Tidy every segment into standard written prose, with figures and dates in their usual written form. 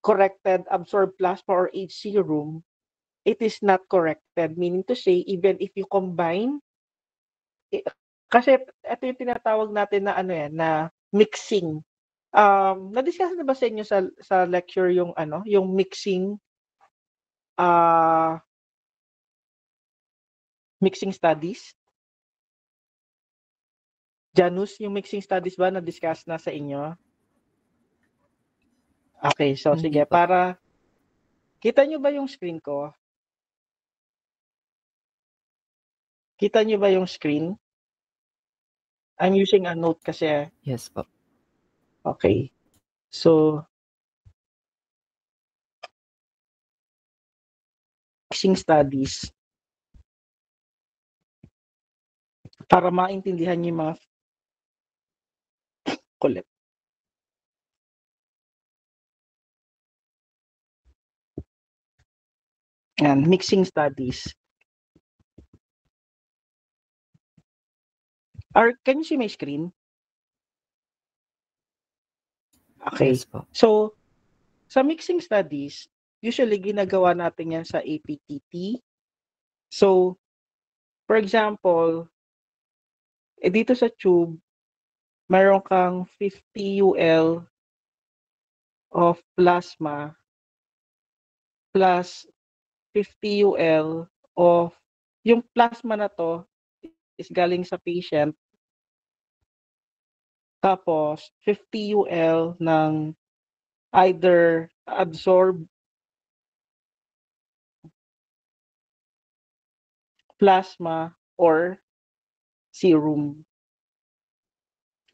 corrected absorbed plasma or HC room, it is not corrected. Meaning to say, even if you combine, kasi ito yung tinatawag natin na ano yan, na mixing. Na-discuss na ba sa inyo sa lecture yung ano, yung mixing mixing studies? Janus, yung mixing studies ba na-discuss na sa inyo? Okay, so Hindi sige, pa. para kita nyo ba yung screen ko? Kita nyo ba yung screen? I'm using a note kasi. Yes po. Okay. So, mixing studies. Para maintindihan nyo yung mga kulit. And mixing studies. Can you see my screen? Okay. Yes po. So, sa mixing studies, usually ginagawa natin yan sa APTT. So, for example, dito sa tube, mayroon kang 50 UL of plasma plus 50 UL of, yung plasma na to is galing sa patient, tapos 50 UL ng either absorbed plasma or serum.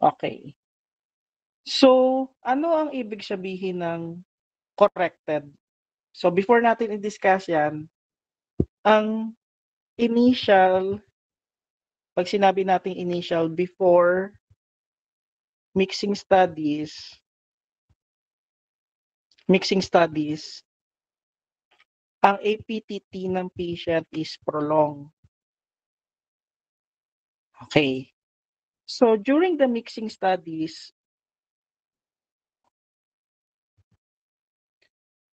Okay. So, ano ang ibig sabihin ng corrected? So, before natin i-discuss yan, ang initial, pag sinabi natin initial, before mixing studies, ang APTT ng patient is prolonged. Okay. So, during the mixing studies,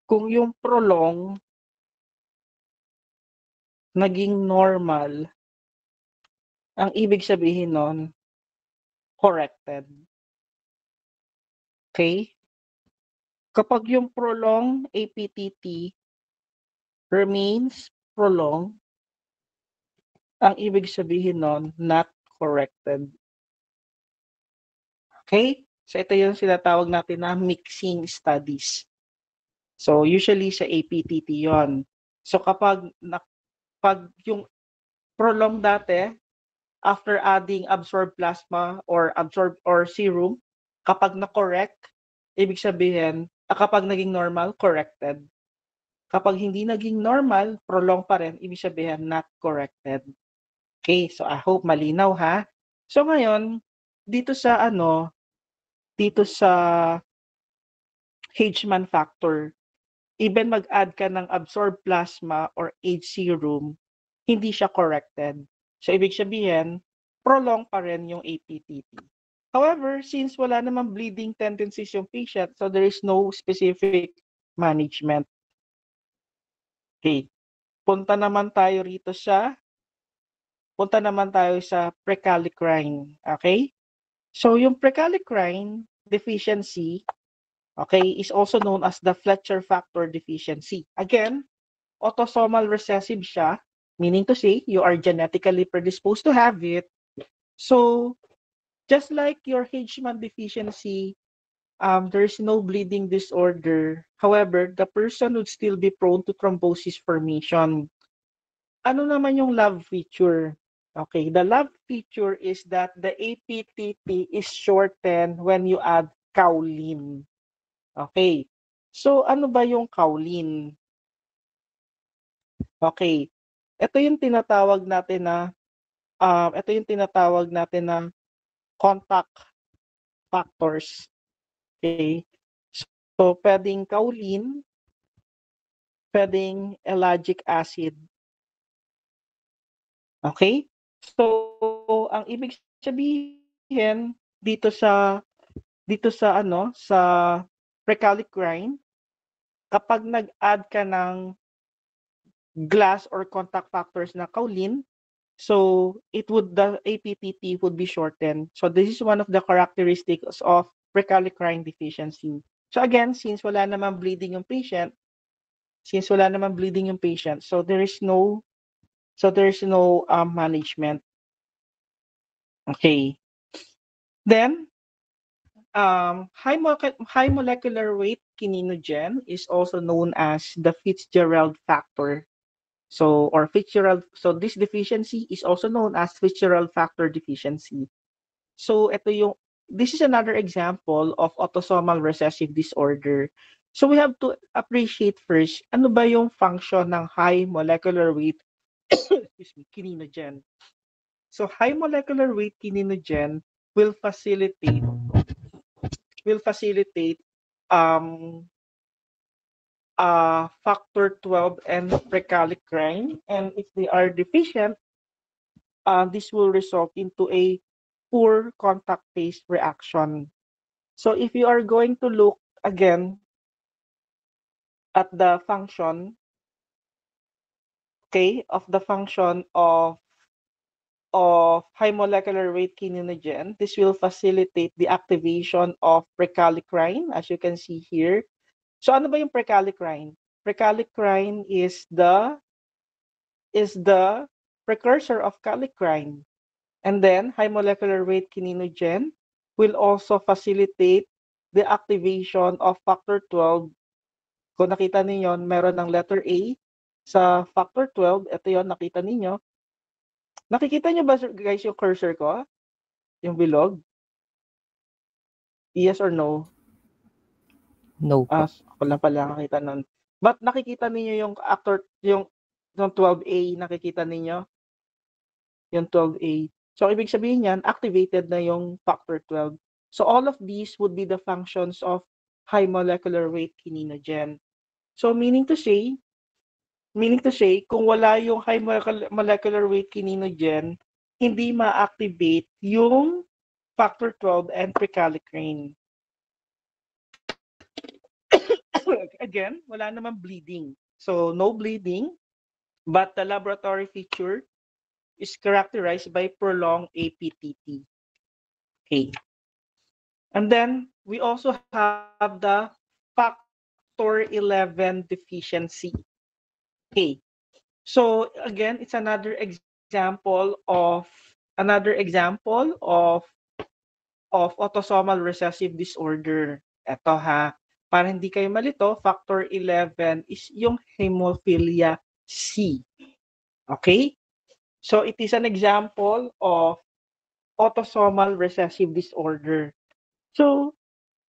kung yung prolong naging normal, ang ibig sabihin nun, corrected. Okay? Kapag yung prolong APTT remains prolonged, ang ibig sabihin nun, not corrected. Okay? So, ito yung sinatawag natin na mixing studies. So, usually sa APTT yon. So, kapag yung prolong dati, after adding absorbed plasma or serum, kapag na-correct, ibig sabihin, kapag naging normal, corrected. Kapag hindi naging normal, prolong pa rin, ibig sabihin, not corrected. Okay, so I hope malinaw ha. So ngayon, dito sa H-Man factor, even mag-add ka ng absorbed plasma or HC room, hindi siya corrected. So ibig sabihin, prolong pa rin yung APTT. However, since wala namang bleeding tendencies yung patient, so there is no specific management. Okay. Punta naman tayo sa prekallikrein. Okay? So yung prekallikrein deficiency, okay, is also known as the Fletcher factor deficiency. Again, autosomal recessive siya, meaning to say you are genetically predisposed to have it. So, just like your H-Man deficiency, there's no bleeding disorder. However, the person would still be prone to thrombosis formation. Ano naman yung lab feature? Okay, the lab feature is that the APTT is shortened when you add kaolin. Okay. So, ano ba yung kaolin? Okay. Ito yung tinatawag natin na contact factors. Okay. So, pwedeng kaolin, pwedeng ellagic acid. Okay? So, ang ibig sabihin dito sa prekallikrein, kapag nag-add ka ng glass or contact factors na kaolin, so the APTT would be shortened. So this is one of the characteristics of prekallikrein deficiency. So again, since wala namang bleeding yung patient, so there's no management. Okay. Then high molecular weight kininogen is also known as the Fitzgerald factor. So this deficiency is also known as Fitzgerald factor deficiency. So this is another example of autosomal recessive disorder. So we have to appreciate first, ano ba yung function ng high molecular weight kininogen. So high molecular weight kininogen will facilitate um factor 12 and prekallikrein, and if they are deficient, this will result into a poor contact phase reaction. So if you are going to look again at the function, okay, of the function of high molecular weight kininogen, this will facilitate the activation of prekallikrein, as you can see here. So ano ba yung prekallikrein? Prekallikrein is the precursor of kallikrein. And then high molecular weight kininogen will also facilitate the activation of factor 12. Kung nakita niyo, meron ng letter A sa factor 12. Ito yon, nakita niyo. Nakikita niyo ba guys yung cursor ko? Yung bilog? Yes or no? No po. Ako lang pala nakita nun. But nakikita niyo yung 12A, nakikita niyo? Yung 12A. So, ibig sabihin yan, activated na yung factor 12. So, all of these would be the functions of high molecular weight kininogen. So, meaning to say, kung wala yung high molecular weight kininogen, hindi ma-activate yung factor 12 and prekallikrein. Again, wala namang bleeding. So, no bleeding, but the laboratory feature is characterized by prolonged APTT. Okay. And then we also have the factor 11 deficiency. Okay. So again, it's another example of autosomal recessive disorder. Ito ha, para hindi kayo malito, factor 11 is yung hemophilia C. Okay? So it is an example of autosomal recessive disorder. So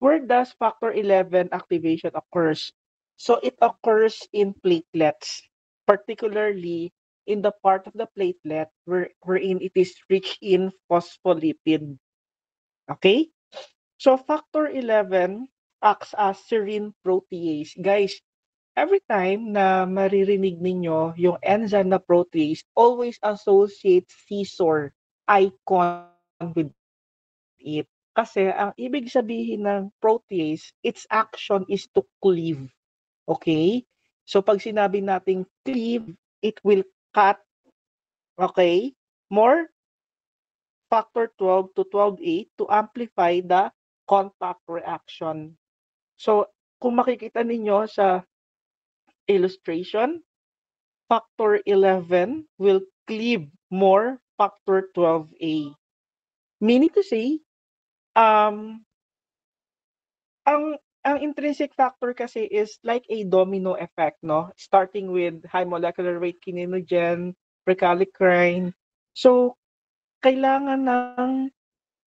where does factor 11 activation occurs? So it occurs in platelets, particularly in the part of the platelet wherein it is rich in phospholipid. Okay? So factor 11 acts as serine protease. Guys, every time na maririnig ninyo yung enzyme na protease, always associate scissor icon with it. Kasi ang ibig sabihin ng protease, its action is to cleave. Okay? So pag sinabi nating cleave, it will cut, okay, more factor 12 to 12A to amplify the contact reaction. So kung makikita ninyo sa illustration, factor 11 will cleave more factor 12A. Meaning to say, um, ang intrinsic factor kasi is like a domino effect, no? Starting with high molecular weight kininogen, prekallikrein. So, kailangan ng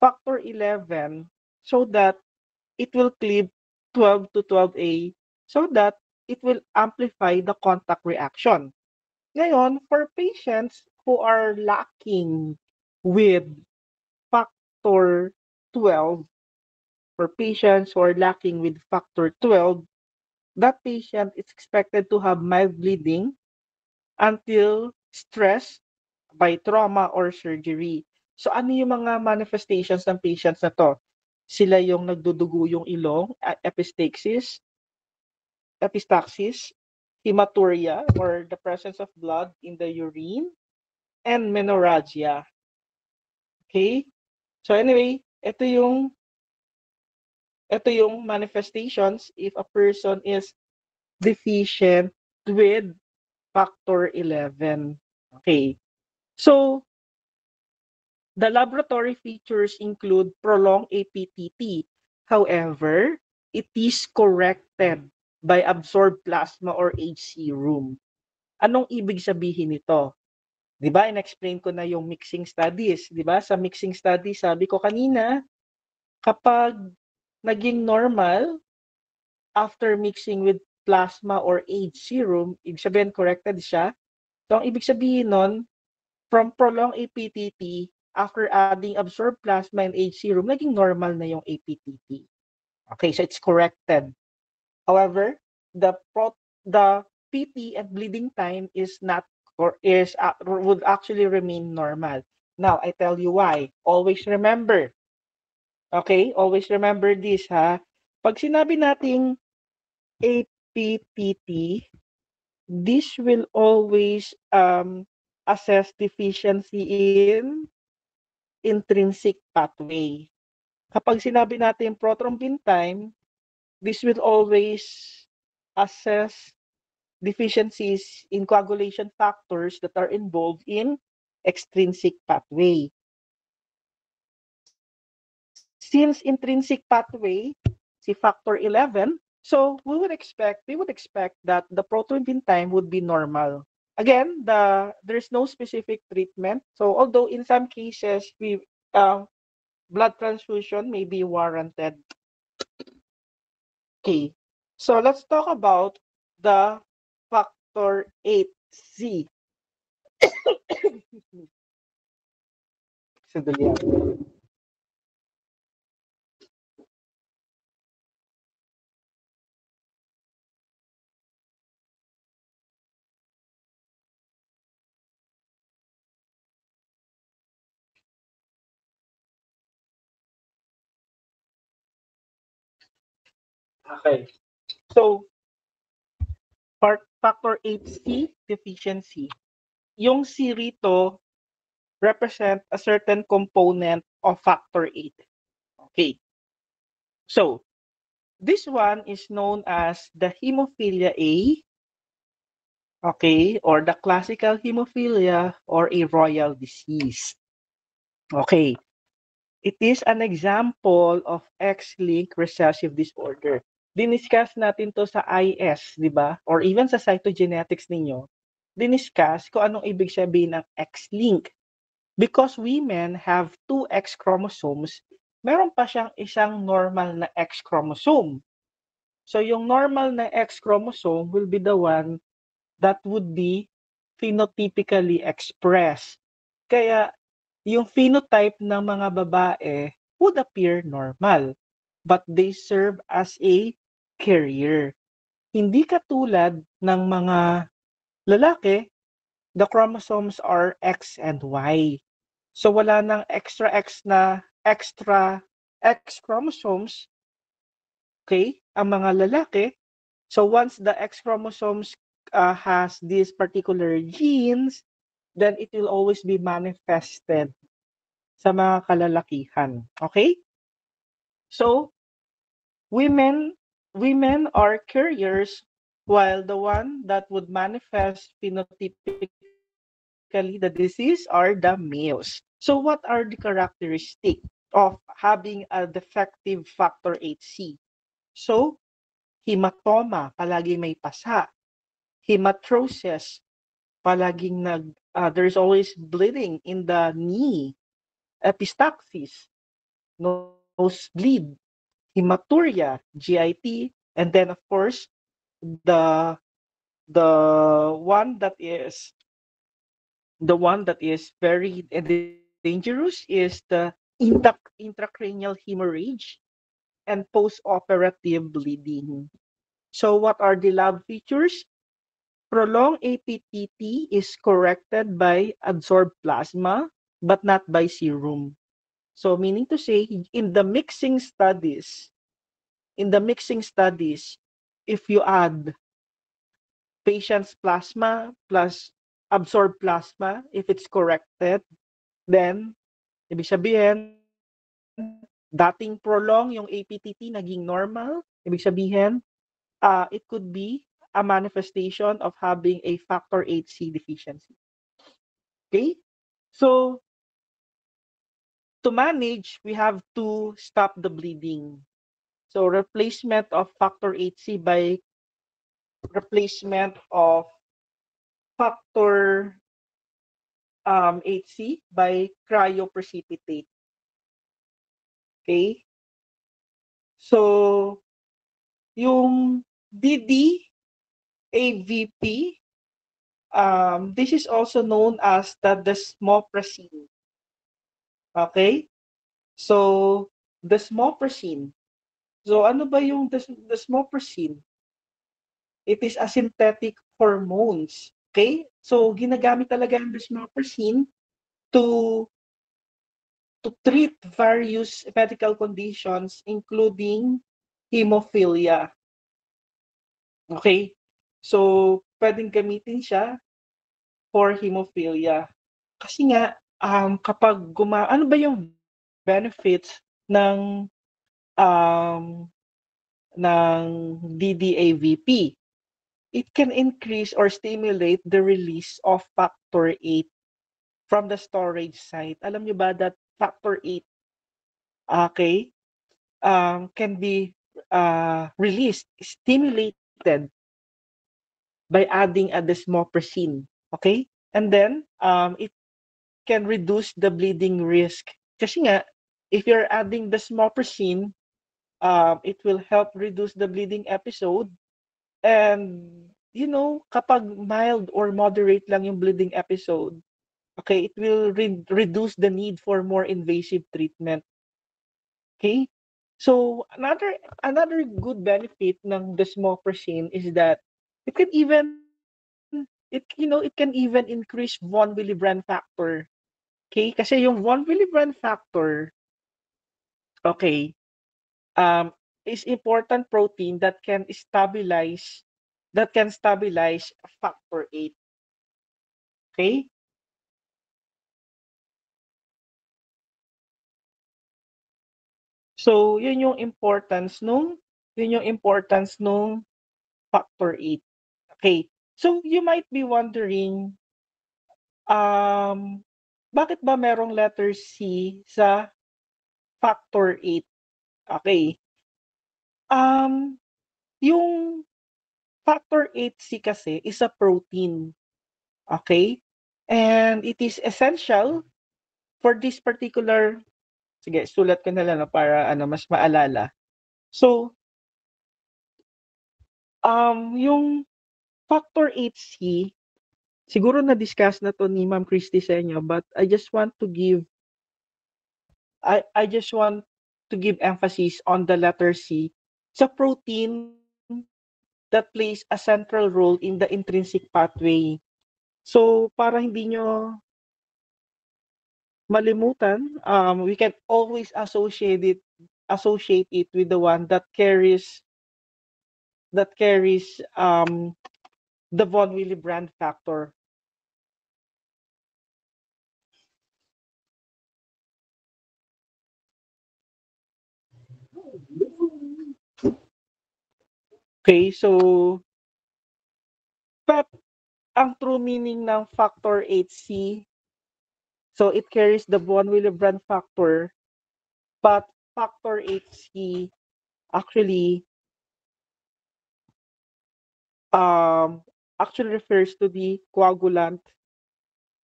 factor 11 so that it will cleave 12 to 12A so that it will amplify the contact reaction. Ngayon, for patients who are lacking with factor 12, for patients who are lacking with factor 12, that patient is expected to have mild bleeding until stress by trauma or surgery. So ano yung mga manifestations ng patients na to? Sila yung nagdudugo yung ilong, epistaxis, epistaxis, hematuria, or the presence of blood in the urine, and menorrhagia. Okay? So anyway, ito yung manifestations if a person is deficient with factor 11. Okay. So, the laboratory features include prolonged APTT. However, it is corrected by absorbed plasma or HC room. Anong ibig sabihin nito? 'Di ba, in-explain ko na yung mixing studies, 'di ba? Sa mixing studies, sabi ko kanina, kapag naging normal after mixing with plasma or HC room, ibig sabihin corrected siya. So, ang ibig sabihin nun, from prolonged APTT, after adding absorbed plasma and HC room, naging normal na yung APTT. Okay, so it's corrected. However, the PT and bleeding time is not or is would actually remain normal. Now, I tell you why. Always remember. Okay? Always remember this, ha? Pag sinabi nating APTT, this will always assess deficiency in intrinsic pathway. Kapag sinabi natin prothrombin time, this will always assess deficiencies in coagulation factors that are involved in extrinsic pathway. Since intrinsic pathway, si factor 11, so we would expect that the prothrombin time would be normal. Again, there's no specific treatment. So although in some cases blood transfusion may be warranted. Okay, so let's talk about the factor 8C. Sandali yan. Okay. So, factor 8C deficiency. Yung C rito represent a certain component of factor 8. Okay. So, this one is known as the hemophilia A, okay, or the classical hemophilia or a royal disease. Okay. It is an example of X-linked recessive disorder. Diniscuss natin to sa IS, di ba? Or even sa cytogenetics ninyo. Diniscuss kung anong ibig sabihin ng X-link. Because women have two X chromosomes, meron pa siyang isang normal na X chromosome. So yung normal na X chromosome will be the one that would be phenotypically expressed. Kaya yung phenotype ng mga babae would appear normal, but they serve as a carrier. Hindi katulad ng mga lalaki, the chromosomes are X and Y. So wala nang extra X chromosomes, okay, ang mga lalaki. So once the X chromosomes has these particular genes, then it will always be manifested sa mga kalalakihan. Okay? So, women are carriers while the one that would manifest phenotypically the disease are the males. So, what are the characteristics of having a defective factor 8C? So, hematoma, palagi may pasa. Hematrosis, palaging there's always bleeding in the knee. Epistaxis, nosebleed, hematuria, GIT, and then of course the one that is very dangerous is the intracranial hemorrhage and post-operative bleeding. So what are the lab features? Prolonged APTT is corrected by adsorbed plasma but not by serum. So meaning to say, in the mixing studies, if you add patient's plasma plus absorbed plasma, if it's corrected, then ibig sabihin, dating prolong yung APTT naging normal. Ibig sabihin, it could be a manifestation of having a factor 8C deficiency. Okay? So, to manage, we have to stop the bleeding. So, replacement of factor 8C by replacement of factor 8C by cryoprecipitate. Okay? So, yung DDAVP, this is also known as the desmopressin. Okay? So, desmopressin. So, ano ba yung desmopressin? It is a synthetic hormones. Okay? So, ginagamit talaga ang desmopressin to treat various medical conditions including hemophilia. Okay? So, pwedeng gamitin siya for hemophilia. Kasi nga, kapag ano ba yung benefits um, ng DDAVP? It can increase or stimulate the release of factor 8 from the storage site. Alam nyo ba that factor 8, okay, can be released, stimulated by adding a desmopressin. Okay? And then, it can reduce the bleeding risk. Kasi nga, if you're adding desmopressin, it will help reduce the bleeding episode. And, kapag mild or moderate lang yung bleeding episode, okay, it will reduce the need for more invasive treatment. Okay? So, another good benefit ng desmopressin is that it can even increase von Willebrand factor. Okay? Kasi yung von Willebrand factor, okay, is important protein that can stabilize factor 8. Okay? So, yun yung importance nung factor 8. Okay. So, you might be wondering, um, bakit ba merong letter C sa factor 8? Okay. Yung factor 8C kasi is a protein. Okay? And it is essential for this particular, sige, sulat ko na lang para mas maalala. So, yung factor 8C, siguro na-discuss na to ni Ma'am Christy sa inyo, but I just want to give emphasis on the letter C. It's a protein that plays a central role in the intrinsic pathway. So, para hindi nyo malimutan, we can always associate it with the one that carries the von Willebrand factor. Okay, so but ang true meaning ng factor 8C, so it carries the von Willebrand factor, but factor 8C actually actually refers to the coagulant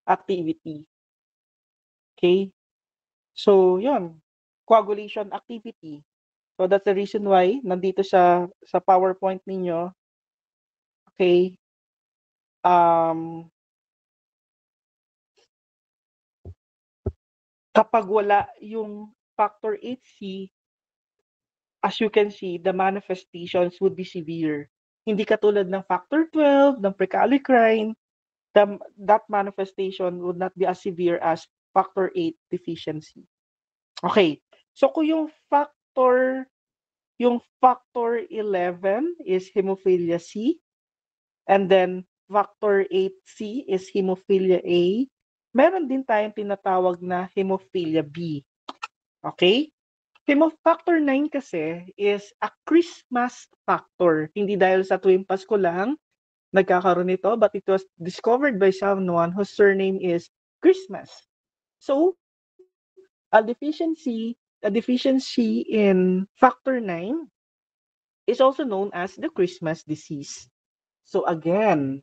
activity. Okay? So, yun. Coagulation activity. So, that's the reason why nandito sa PowerPoint ninyo. Okay? Kapag wala yung factor 8C, as you can see, the manifestations would be severe. Hindi katulad ng factor 12, ng precalcicrine, that manifestation would not be as severe as factor 8 deficiency. Okay. So, kung yung factor yung factor 11 is hemophilia C, and then factor 8C is hemophilia A. Meron din tayong tinatawag na hemophilia B. Okay? Factor 9 kasi is a Christmas factor. Hindi dahil sa tuwing Pasko lang nagkakaroon nito, but it was discovered by someone whose surname is Christmas. So, a deficiency in factor 9 is also known as the Christmas disease. So again,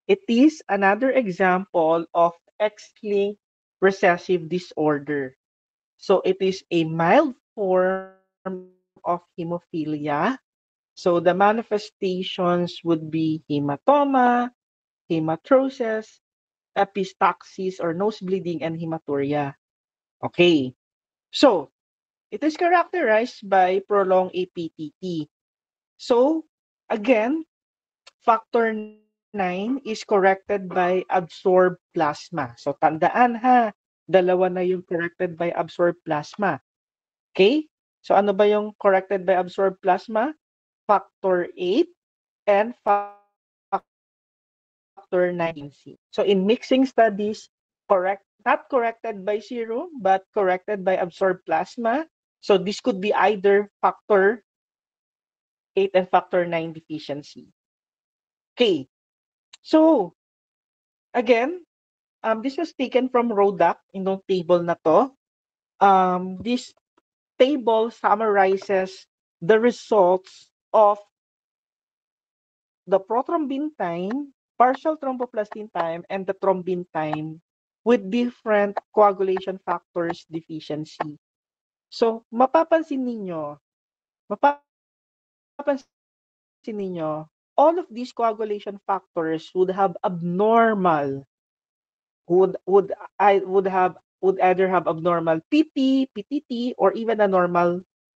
it is another example of X-linked recessive disorder. So it is a mild form of hemophilia. So the manifestations would be hematoma, hematrosis, epistaxis or nose bleeding, and hematuria. Okay. So it is characterized by prolonged APTT. So again, factor 9 is corrected by absorbed plasma. So tandaan ha, dalawa na yung corrected by absorbed plasma. Okay? So ano ba yung corrected by absorbed plasma? Factor 8 and factor 9 deficiency. So in mixing studies, not corrected by serum, but corrected by absorbed plasma. So this could be either factor 8 and factor 9 deficiency. Okay. So again, this was taken from RODAC in the table na to. This table summarizes the results of the prothrombin time, partial thromboplastin time, and the thrombin time with different coagulation factors deficiency. So, mapapansin ninyo, all of these coagulation factors would have abnormal, would either have abnormal PT, PTT, or even a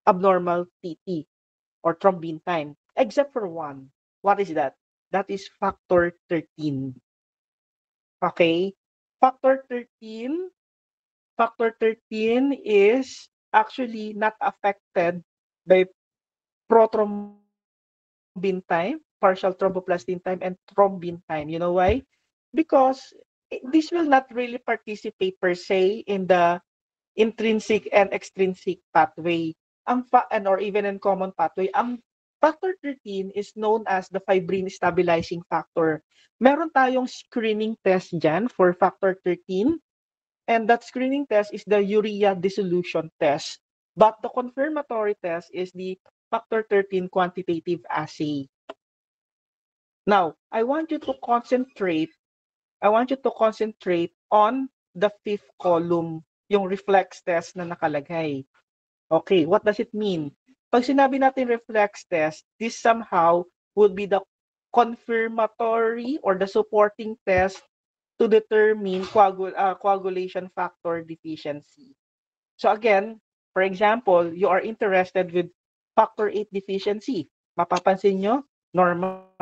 abnormal TT or thrombin time, except for one. What is that? That is factor 13. Okay? Factor 13, factor 13 is actually not affected by prothrombin time, partial thromboplastin time, and thrombin time. You know why? Because this will not really participate per se in the intrinsic and extrinsic pathway. Or even in common pathway, ang factor 13 is known as the fibrin stabilizing factor. Meron tayong screening test dyan for factor 13, and that screening test is the urea dissolution test. But the confirmatory test is the factor 13 quantitative assay. Now, I want you to concentrate on the fifth column, yung reflex test na nakalagay. Okay, what does it mean? Pag sinabi natin reflex test, this somehow would be the confirmatory or the supporting test to determine coagulation factor deficiency. So again, for example, you are interested with factor 8 deficiency. Mapapansin nyo, normal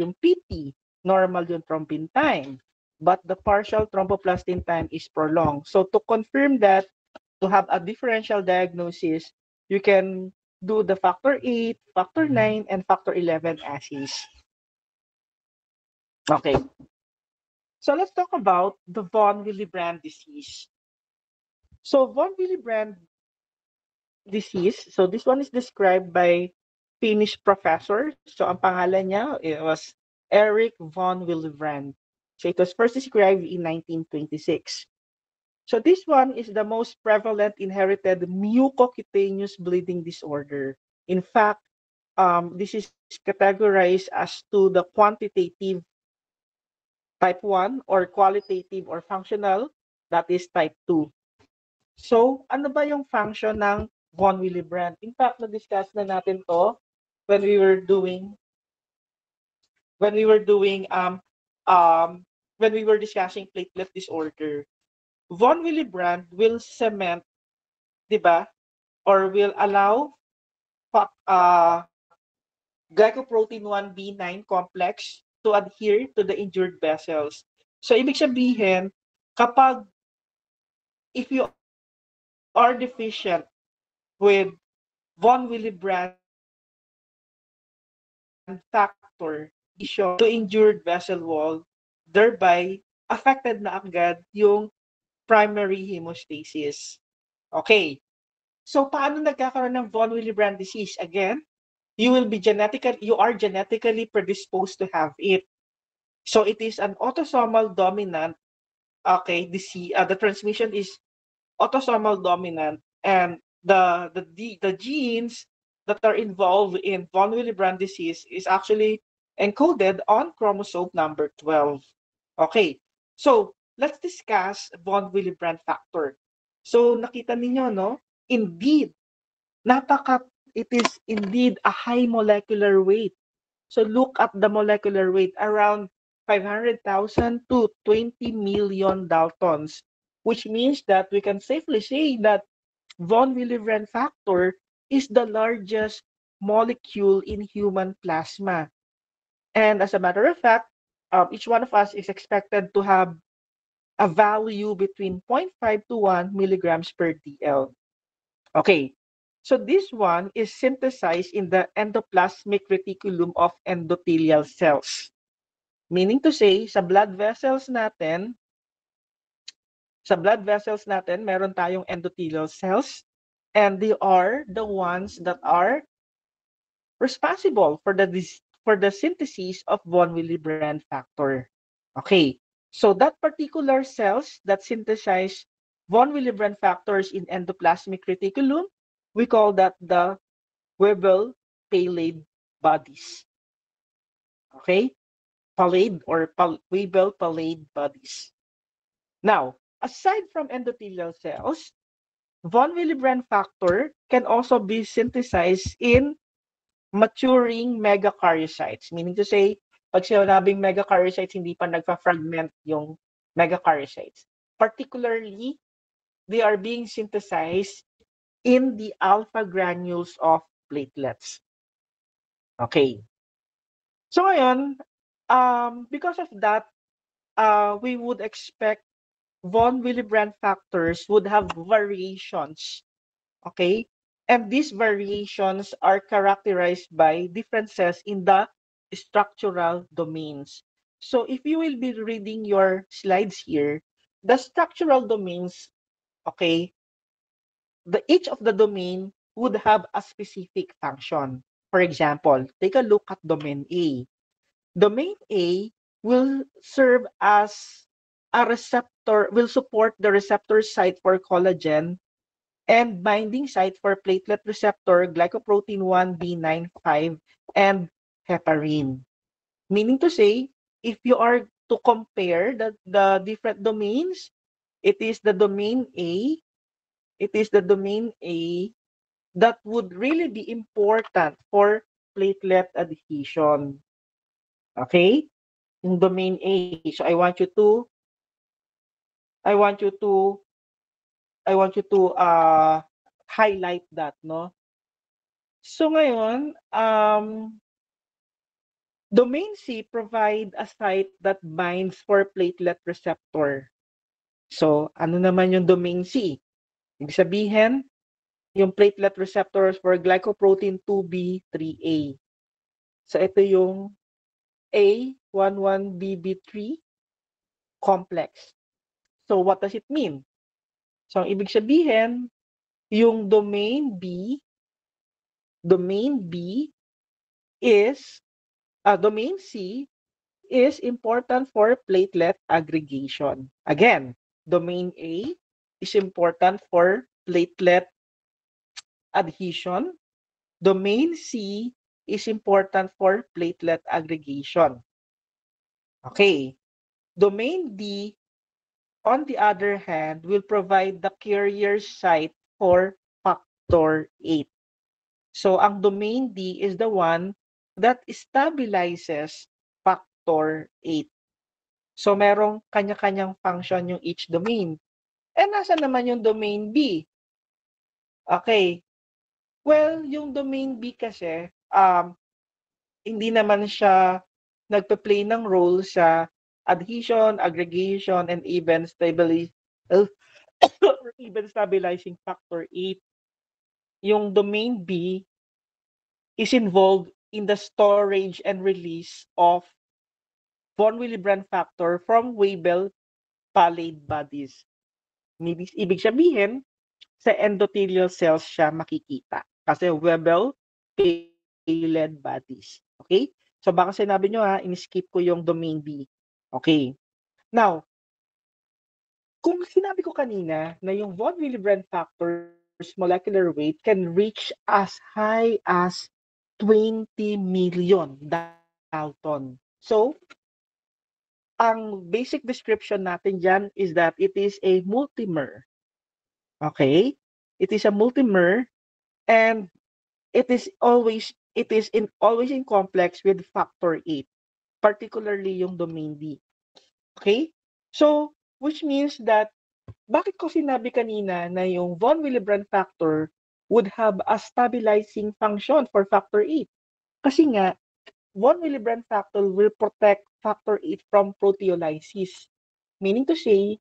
yung PT, normal yung thrombin time, but the partial thromboplastin time is prolonged. So to confirm that, to have a differential diagnosis, you can do the factor 8, factor 9, and factor 11 assays. Okay. So let's talk about the von Willebrand disease. So von Willebrand disease, so this one is described by Finnish professor. So ang pangalan niya, it was Eric von Willebrand. So it was first described in 1926. So this one is the most prevalent inherited mucocutaneous bleeding disorder. In fact, this is categorized as to the quantitative type 1 or qualitative or functional, that is type 2. So, ano ba yung function ng von Willebrand? In fact, na-discuss na natin to when we were doing when we were discussing platelet disorder. Von Willebrand will cement, 'di ba? Or will allow glycoprotein 1b9 complex to adhere to the injured vessels. So ibig sabihin, if you are deficient with von Willebrand factor adhesion to injured vessel wall, thereby affected na agad yung primary hemostasis. Okay. So paano nagkakaroon ng von Willebrand disease? Again, you are genetically predisposed to have it. So it is an autosomal dominant, okay, disease. The transmission is autosomal dominant, and the genes that are involved in von Willebrand disease is actually encoded on chromosome number 12. Okay, so let's discuss von Willebrand factor. So nakita ninyo, no? Indeed, it is indeed a high molecular weight. So look at the molecular weight, around 500,000 to 20 million Daltons, which means that we can safely say that von Willebrand factor is the largest molecule in human plasma. And as a matter of fact, each one of us is expected to have a value between 0.5 to 1 milligrams per DL. Okay, so this one is synthesized in the endoplasmic reticulum of endothelial cells. Meaning to say, sa blood vessels natin, meron tayong endothelial cells, and they are the ones that are responsible for the synthesis of von Willebrand factor. Okay, so that particular cells that synthesize von Willebrand factors in endoplasmic reticulum, we call that the Weber Palade bodies. Okay, Palade or Weber Palade bodies. Now, aside from endothelial cells, von Willebrand factor can also be synthesized in maturing megakaryocytes. Meaning to say, pag sinabing megakaryocytes, hindi pa nagpa-fragment yung megakaryocytes. Particularly, they are being synthesized in the alpha granules of platelets. Okay. So ngayon, because of that, we would expect von Willebrand factors would have variations. Okay? And these variations are characterized by differences in the structural domains. So if you will be reading your slides here, the structural domains, okay, each of the domain would have a specific function. For example, take a look at domain A. Domain A will serve as a receptor, will support the receptor site for collagen and binding site for platelet receptor, glycoprotein 1b95, and heparin. Meaning to say, if you are to compare the different domains, it is the domain A, that would really be important for platelet adhesion. Okay? In domain A. So I want you to highlight that, no? So ngayon, domain C provide a site that binds for platelet receptor. So, ano naman yung domain C? Ibig sabihin, yung platelet receptors for glycoprotein 2b3A. So, ito yung A11BB3 complex. So, what does it mean? So, ang ibig sabihin, yung domain B is, domain C is important for platelet aggregation. Again, domain A is important for platelet adhesion. Domain C is important for platelet aggregation. Okay. Domain D, on the other hand, will provide the carrier site for factor 8. So, ang domain D is the one that stabilizes factor 8. So, merong kanya-kanyang function yung each domain. Eh, nasa naman yung domain B? Okay. Well, yung domain B kasi, hindi naman siya nagpe-play ng role sa adhesion, aggregation, and even stabilizing factor 8. Yung domain B is involved in the storage and release of von Willebrand factor from Weibull pallid bodies. Ibig sabihin, sa endothelial cells siya makikita. Kasi Weibull pallid bodies. Okay? So baka sinabi nyo in-skip ko yung domain B. Okay. Now, kung sinabi ko kanina na yung von Willebrand factor's molecular weight can reach as high as 20 million Dalton. So, ang basic description natin dyan is that it is a multimer. Okay? It is a multimer and it is always in complex with factor 8, particularly yung domain D. Okay? So, which means that bakit ko sinabi kanina na yung von Willebrand factor would have a stabilizing function for factor 8? Kasi nga, von Willebrand factor will protect factor 8 from proteolysis. Meaning to say,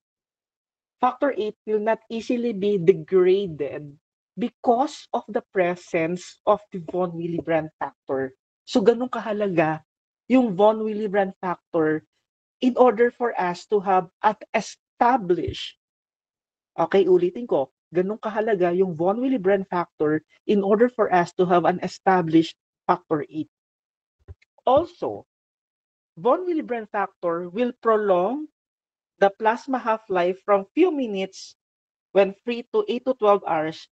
factor 8 will not easily be degraded because of the presence of the von Willebrand factor. So, ganun kahalaga yung von Willebrand factor in order for us to have an established, okay, ulitin ko, ganun kahalaga yung von Willebrand factor in order for us to have an established factor 8. Also, von Willebrand factor will prolong the plasma half-life from few minutes when free to 8 to 12 hours,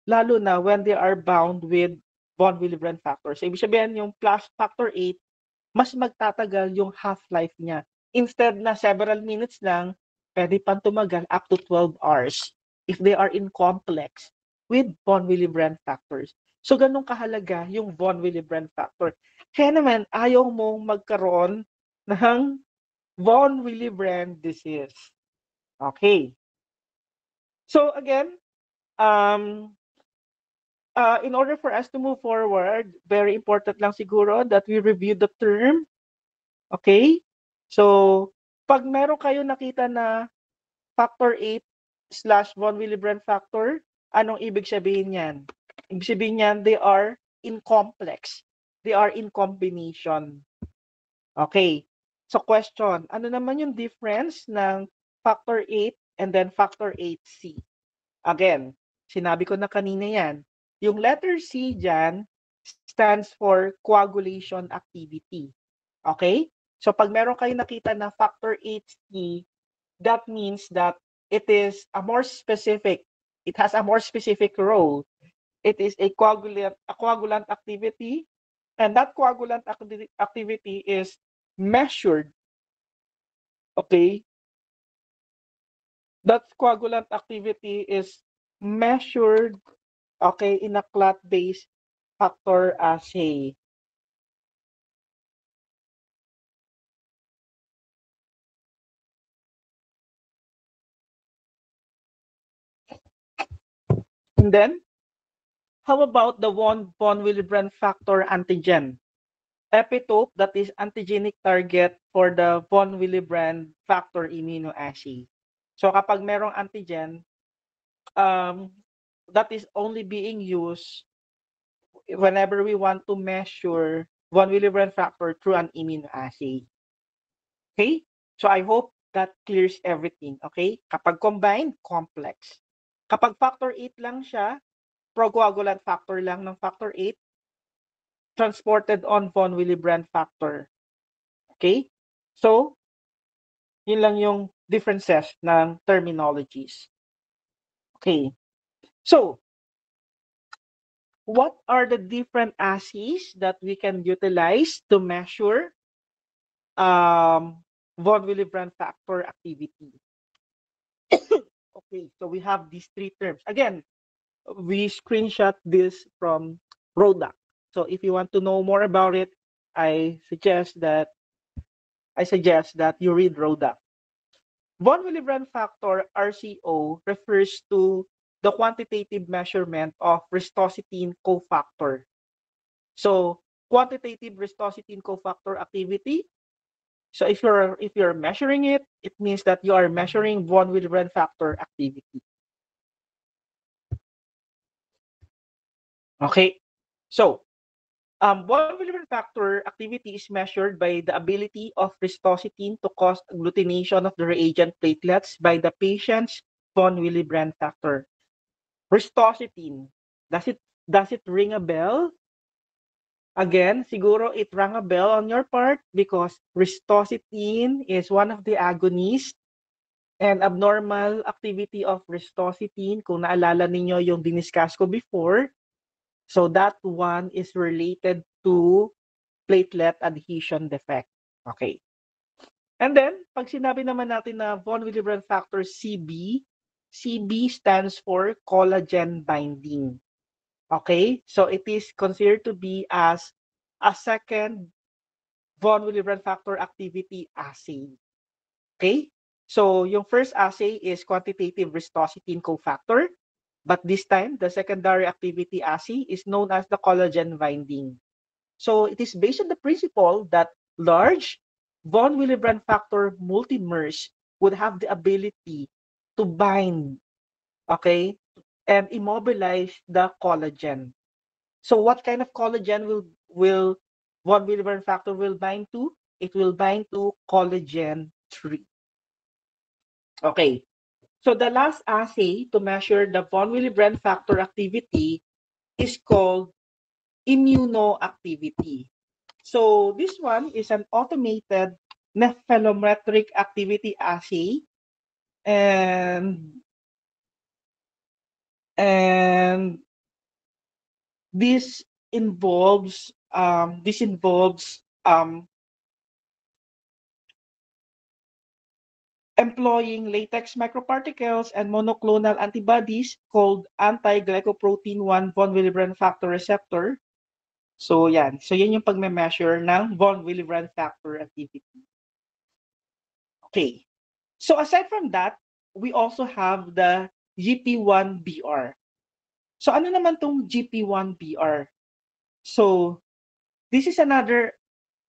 lalo na when they are bound with von Willebrand factor. So, ibig sabihin yung plus factor 8, mas magtatagal yung half-life niya. Instead na several minutes lang, pwede pang tumagal up to 12 hours if they are in complex with von Willebrand factors. So, ganun kahalaga yung von Willebrand factor. Kaya naman, ayaw mong magkaroon ng von Willebrand disease. Okay. So, again, in order for us to move forward, very important lang siguro that we review the term. Okay? So, pag meron kayo nakita na factor 8 / von Willebrand factor, anong ibig sabihin yan? Ibig sabihin yan, they are in complex. They are in combination. Okay. So, question, ano naman yung difference ng factor 8 and then factor 8C? Again, sinabi ko na kanina yan. Yung letter C dyan stands for coagulation activity. Okay? So pag meron kayo nakita na factor 8C, that means that it is a more specific, it has a more specific role. It is a coagulant activity, and that coagulant activity is measured. Okay? That coagulant activity is measured, okay, in a clot-based factor assay. And then, how about the von Willebrand factor antigen? Epitope that is antigenic target for the von Willebrand factor immunoassay. So kapag merong antigen, that is only being used whenever we want to measure von Willebrand factor through an immunoassay. Okay? So I hope that clears everything. Okay? Kapag combined, complex. Kapag factor 8 lang siya, procoagulant factor lang ng factor 8, transported on von Willebrand factor. Okay? So, yun lang yung differences ng terminologies. Okay. So, what are the different assays that we can utilize to measure von Willebrand factor activity? Okay, so we have these three terms. Again, we screenshot this from Rodac. So if you want to know more about it, I suggest that you read Rodac. Von Willebrand factor, RCO, refers to the quantitative measurement of restositine cofactor. So quantitative restositine cofactor activity. So if you're measuring it, it means that you are measuring von Willebrand factor activity. Okay. So Von Willebrand factor activity is measured by the ability of ristositine to cause agglutination of the reagent platelets by the patient's von Willebrand factor. Ristositine, does it ring a bell? Again, siguro it rang a bell on your part because ristositine is one of the agonists and abnormal activity of ristositine. Kung naalala ninyo yung diniscuss ko before, so that one is related to platelet adhesion defect. Okay. And then, pag sinabi naman natin na von Willebrand factor CB, CB stands for collagen binding. Okay? So it is considered to be as a second von Willebrand factor activity assay. Okay? So yung first assay is quantitative ristositine cofactor, but this time the secondary activity assay is known as the collagen binding. So it is based on the principle that large von Willebrand factor multimers would have the ability to bind, okay, and immobilize the collagen. So what kind of collagen will von Willebrand factor will bind to? It will bind to collagen 3. Okay. So the last assay to measure the von Willebrand factor activity is called immunoactivity. So this one is an automated nephelometric activity assay, and and this involves employing latex microparticles and monoclonal antibodies called anti-glycoprotein 1 von Willebrand factor receptor. So yan. So yan yung pagme-measure ng von Willebrand factor activity. Okay. So aside from that, we also have the GP1BR. So ano naman tong GP1BR? So this is another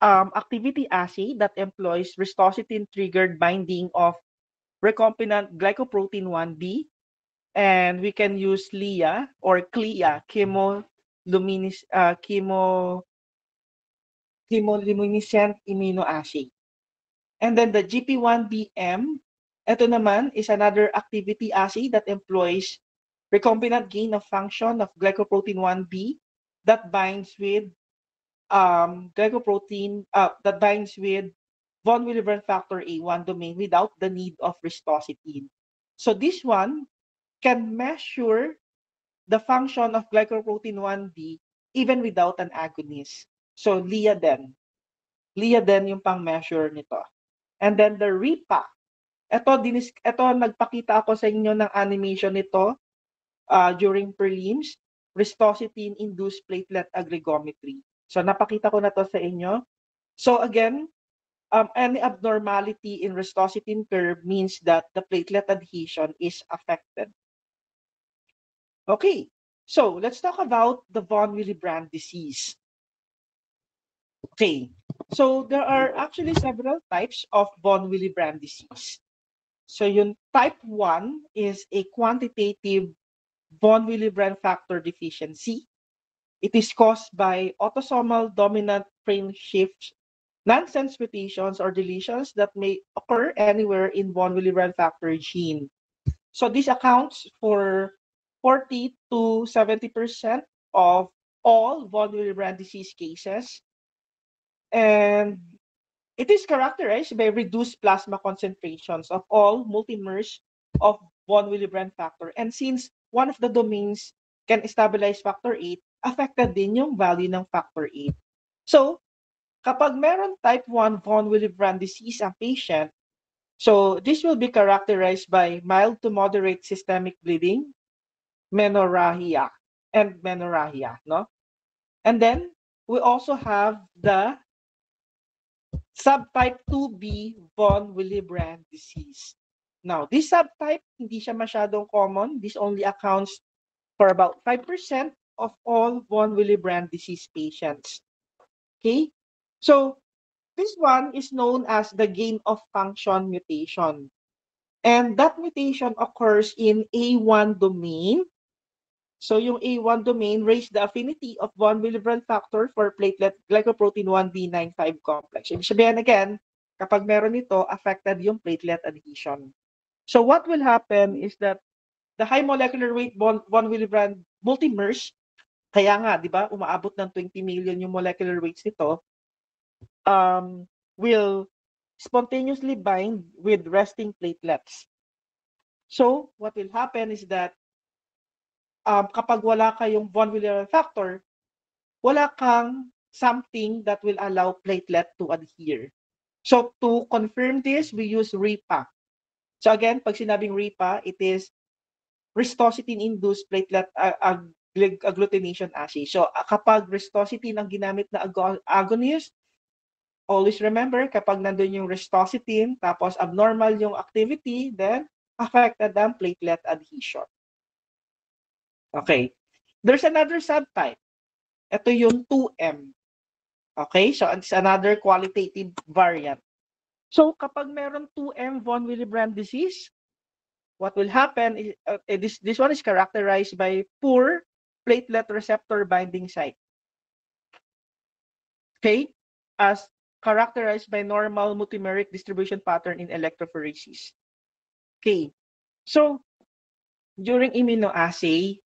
activity assay that employs ristositine-triggered binding of recombinant glycoprotein 1B, and we can use LIA or CLIA, chemoluminescent immunoassay. And then the GP1BM, ito naman is another activity assay that employs recombinant gain of function of glycoprotein 1B that binds with von Willebrand factor A1 domain without the need of ristositine. So this one can measure the function of glycoprotein 1B even without an agonist. So LIA din. LIA din yung pang-measure nito. And then the RIPA. Ito nagpakita ako sa inyo ng animation nito during prelims, ristositine-induced platelet aggregometry. So napakita ko na to sa inyo. So again, any abnormality in ristositine curve means that the platelet adhesion is affected. Okay, so let's talk about the von Willebrand disease. Okay, so there are actually several types of von Willebrand disease. So yung type 1 is a quantitative von Willebrand factor deficiency. It is caused by autosomal dominant frame shifts, nonsense mutations or deletions that may occur anywhere in von Willebrand factor gene. So this accounts for 40 to 70% of all von Willebrand disease cases. And it is characterized by reduced plasma concentrations of all multimers of von Willebrand factor. And since one of the domains can stabilize factor 8, affected din yung value ng factor 8. So, kapag meron type 1 von Willebrand disease ang patient, so this will be characterized by mild to moderate systemic bleeding, menorrhagia, no? And then, we also have the subtype 2B von Willebrand disease. Now, this subtype, hindi siya masyadong common. This only accounts for about 5% of all von Willebrand disease patients. Okay? So, this one is known as the gain of function mutation. And that mutation occurs in A1 domain So yung A1 domain raised the affinity of von Willebrand factor for platelet glycoprotein 1b95 complex. Ibig sabihin again, kapag meron ito, affected yung platelet adhesion. So what will happen is that the high molecular weight von Willebrand multimers, kaya nga, di ba, umaabot ng 20 million yung molecular weights nito, will spontaneously bind with resting platelets. So what will happen is that kapag wala kayong von Willebrand factor, wala kang something that will allow platelet to adhere. So to confirm this, we use RIPA. So again, pag sinabing RIPA, it is restositine-induced platelet agglutination assay. So kapag restositine ang ginamit na agonist, always remember, kapag nandun yung restositine, tapos abnormal yung activity, then affected ang platelet adhesion. Okay. There's another subtype. Ito yung 2M. Okay? So it's another qualitative variant. So kapag meron 2M von Willebrand disease, what will happen is this one is characterized by poor platelet receptor binding site. Okay? As characterized by normal multimeric distribution pattern in electrophoresis. Okay. So during immunoassay,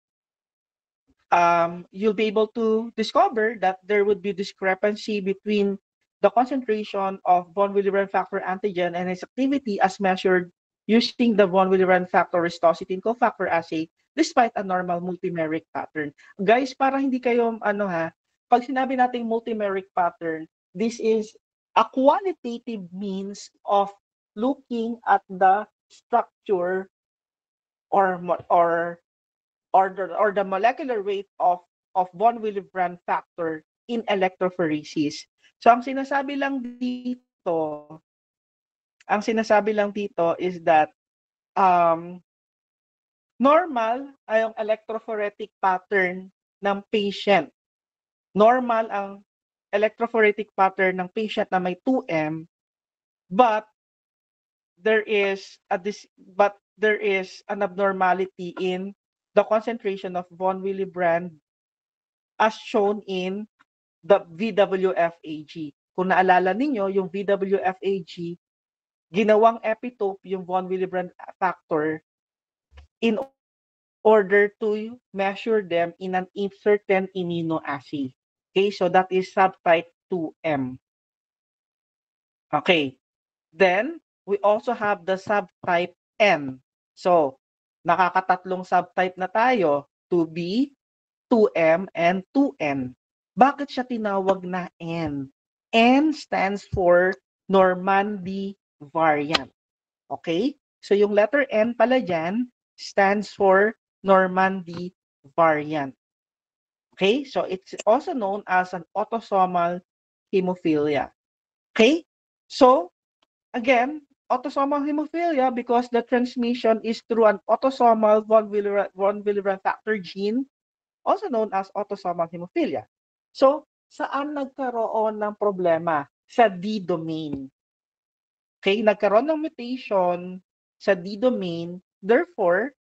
you'll be able to discover that there would be discrepancy between the concentration of von Willebrand factor antigen and its activity as measured using the von Willebrand factor restositine cofactor assay despite a normal multimeric pattern. Guys, para hindi kayo pag sinabi nating multimeric pattern, this is a qualitative means of looking at the structure or the molecular weight of von Willebrand factor in electrophoresis. So ang sinasabi lang dito is that normal ay yung electrophoretic pattern ng patient. Normal ang electrophoretic pattern ng patient na may 2M, but there is an abnormality in the concentration of von Willebrand as shown in the VWFAG. Kung naalala ninyo, yung VWFAG, ginawang epitope yung von Willebrand factor in order to measure them in an certain immunoassay. Okay, so that is subtype 2M. Okay, then we also have the subtype N. So, nakakatatlong subtype na tayo, 2B, 2M, and 2N. Bakit siya tinawag na N? N stands for Normandy variant. Okay? So yung letter N pala dyan stands for Normandy variant. Okay? So it's also known as an autosomal hemophilia. Okay? So, again, autosomal hemophilia because the transmission is through an autosomal von Willebrand factor gene, also known as autosomal hemophilia. So, saan nagkaroon ng problema? Sa D-domain. Okay, nagkaroon ng mutation sa D-domain. Therefore,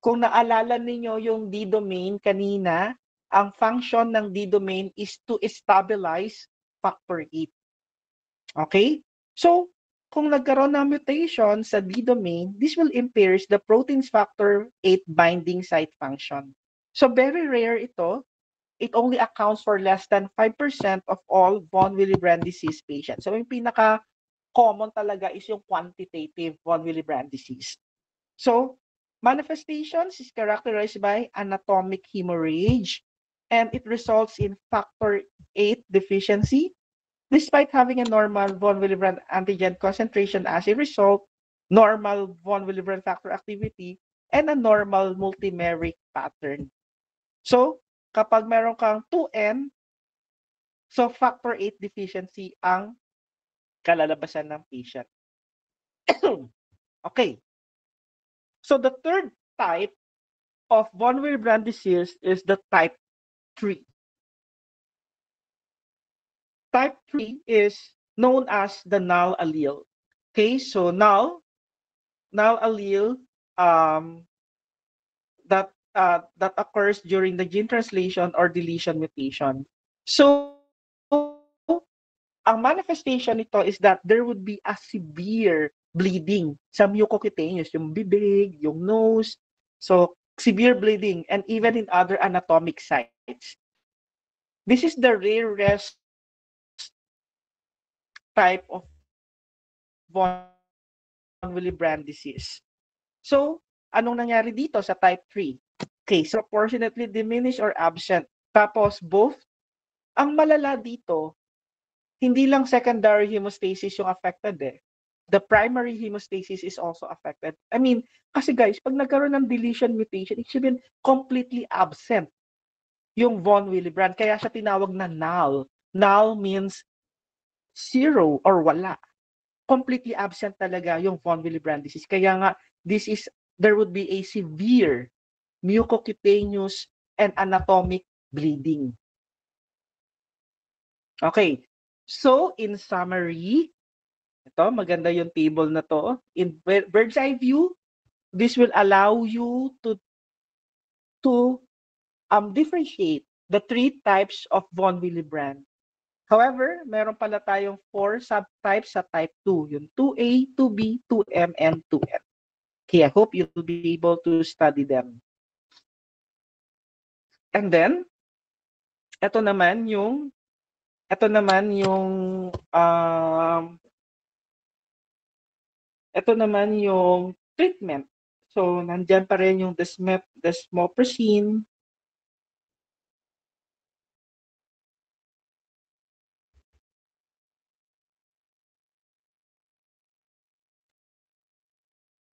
kung naalala ninyo yung D-domain kanina, ang function ng D-domain is to stabilize factor 8. Okay? So, kung nagkaroon ng mutation sa D-domain, this will impair the protein's factor 8 binding site function. So, very rare ito. It only accounts for less than 5% of all von Willebrand disease patients. So, yung pinaka-common talaga is yung quantitative von Willebrand disease. So, manifestations is characterized by anatomic hemorrhage, and it results in factor 8 deficiency. Despite having a normal von Willebrand antigen concentration as a result, normal von Willebrand factor activity, and a normal multimeric pattern. So, kapag meron kang 2N, so factor 8 deficiency ang kalalabasan ng patient. Okay. So the third type of von Willebrand disease is the type 3. Type 3 is known as the null allele. Okay, so null allele that that occurs during the gene translation or deletion mutation. So, ang manifestation nito is that there would be a severe bleeding sa mucocutaneous, yung bibig, yung nose. So, severe bleeding and even in other anatomic sites. This is the rarest type of von Willebrand disease. So, anong nangyari dito sa type 3? Okay, so proportionately diminished or absent. Tapos both, ang malala dito, hindi lang secondary hemostasis yung affected eh. The primary hemostasis is also affected. I mean, kasi guys, pag nagkaroon ng deletion mutation, it should be completely absent yung von Willebrand. Kaya siya tinawag na null. Null means zero or wala. Completely absent talaga yung von Willebrand disease. Kaya nga, there would be a severe mucocutaneous and anatomic bleeding. Okay. So, in summary, ito, maganda yung table na to. In bird's eye view, this will allow you to differentiate the 3 types of von Willebrand. However, meron pala tayong 4 subtypes sa type 2, yung 2A, 2B, 2M, and 2N. Okay, I hope you'll be able to study them. And then, ito naman yung treatment. So, nandyan pa rin yung desmopressin,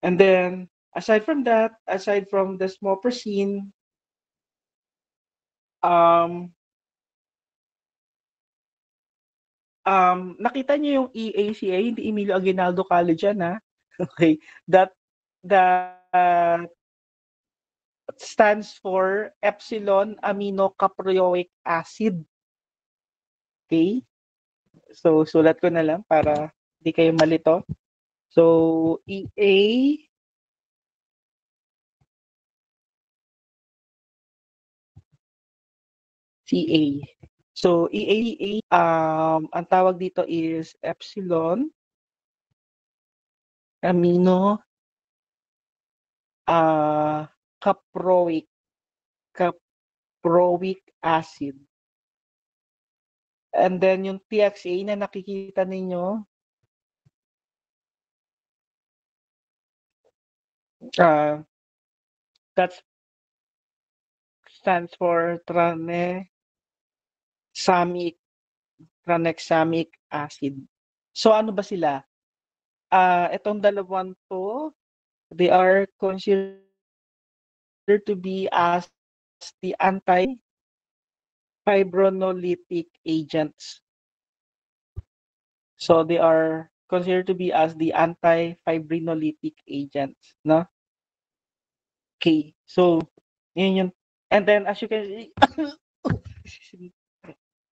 and then, aside from desmopressin, nakita niyo yung EACA, hindi Emilio Aguinaldo College yan, ha? Okay, that stands for epsilon aminocaproic acid. Okay? So, sulat ko na lang para hindi kayo malito. So, EA CA. So, EAA, ang tawag dito is epsilon amino caproic acid. And then yung TXA na nakikita ninyo, that stands for tranexamic acid. So ano ba sila? Itong dalawang to, they are considered to be as the anti-fibrinolytic agents. So they are considered to be as the anti-fibrinolytic agents, no? Okay, so yun yung, and then as you can see,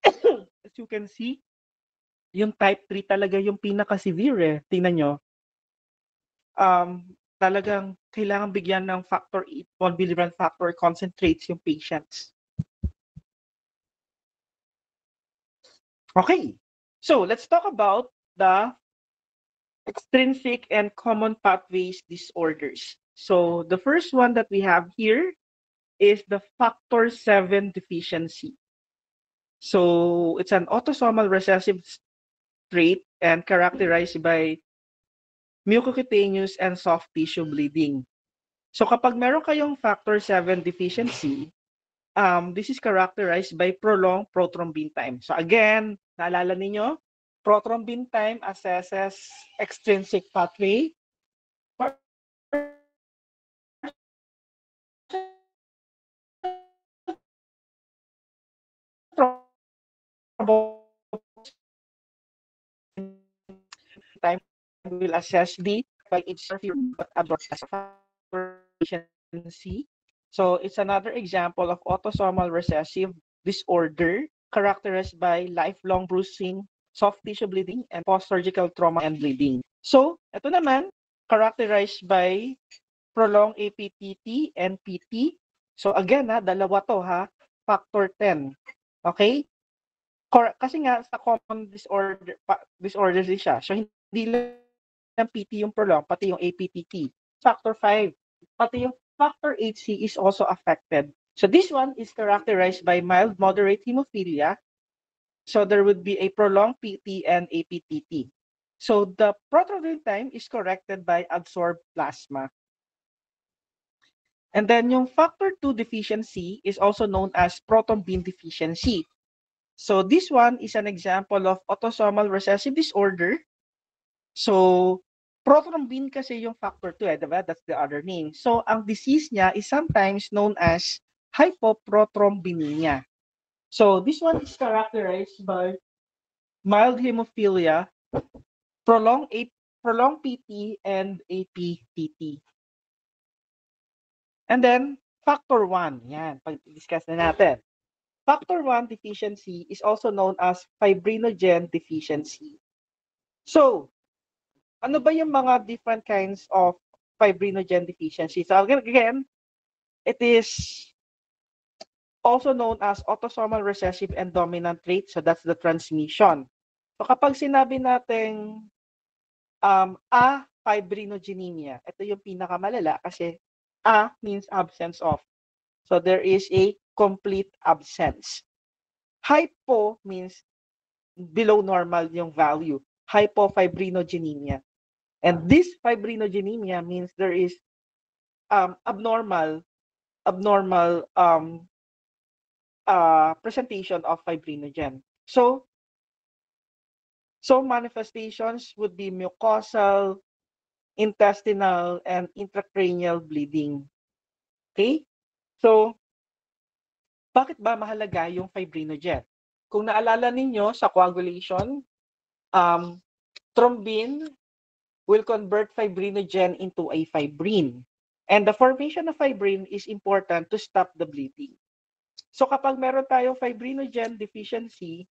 as you can see, yung type 3 talaga yung pinaka-severe eh. Tingnan nyo. Talagang kailangan bigyan ng factor 8, von Willebrand factor concentrates yung patients. Okay, so let's talk about the extrinsic and common pathways disorders. So the first one that we have here is the factor 7 deficiency. So it's an autosomal recessive trait and characterized by mucocutaneous and soft tissue bleeding. So kapag meron kayong factor 7 deficiency, this is characterized by prolonged prothrombin time. So again, naalala ninyo, prothrombin time assesses extrinsic pathway. Time will assess the by its deficiency. So it's another example of autosomal recessive disorder characterized by lifelong bruising, soft tissue bleeding, and post-surgical trauma and bleeding. So ito naman, characterized by prolonged APTT and PT. So again, dalawa to factor 10. Okay? Kasi nga sa common disorder din siya. So hindi lang PT yung prolong, pati yung APTT. Factor 5. Pati yung factor HC is also affected. So this one is characterized by mild moderate hemophilia. So there would be a prolonged PT and APTT. So the proton time is corrected by absorbed plasma. And then yung factor 2 deficiency is also known as proton beam deficiency. So this one is an example of autosomal recessive disorder. So prothrombin kasi yung factor 2, diba? That's the other name. So ang disease niya is sometimes known as hypoprothrombemia. So this one is characterized by mild hemophilia, prolonged PT, and APTT. And then factor 1, yan, pag-discuss na natin. Factor 1 deficiency is also known as fibrinogen deficiency. So, ano ba yung mga different kinds of fibrinogen deficiency? So again, it is also known as autosomal recessive and dominant trait. So that's the transmission. So kapag sinabi natin fibrinogenemia, ito yung pinakamalala kasi A means absence of. So there is a complete absence. Hypo means below normal yung value. Hypofibrinogenemia. And this fibrinogenemia means there is abnormal presentation of fibrinogen. So manifestations would be mucosal, intestinal, and intracranial bleeding. Okay? So, bakit ba mahalaga yung fibrinogen? Kung naalala ninyo sa coagulation, thrombin will convert fibrinogen into a fibrin. And the formation of fibrin is important to stop the bleeding. So kapag meron tayong fibrinogen deficiency,